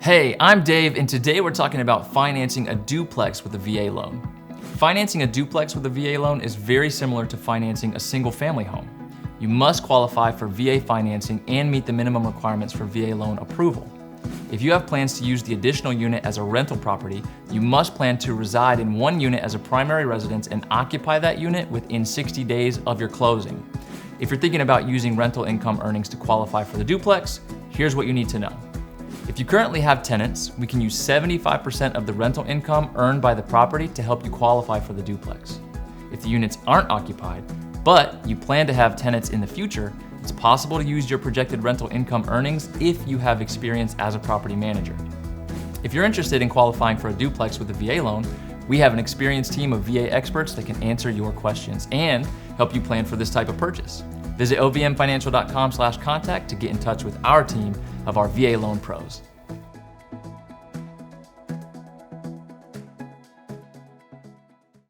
Hey, I'm Dave, and today we're talking about financing a duplex with a VA loan. Financing a duplex with a VA loan is very similar to financing a single-family home. You must qualify for VA financing and meet the minimum requirements for VA loan approval. If you have plans to use the additional unit as a rental property, you must plan to reside in one unit as a primary residence and occupy that unit within 60 days of your closing. If you're thinking about using rental income earnings to qualify for the duplex, here's what you need to know. If you currently have tenants, we can use 75% of the rental income earned by the property to help you qualify for the duplex. If the units aren't occupied, but you plan to have tenants in the future, it's possible to use your projected rental income earnings if you have experience as a property manager. If you're interested in qualifying for a duplex with a VA loan, we have an experienced team of VA experts that can answer your questions and help you plan for this type of purchase. Visit ovmfinancial.com/contact to get in touch with our team of our VA loan pros.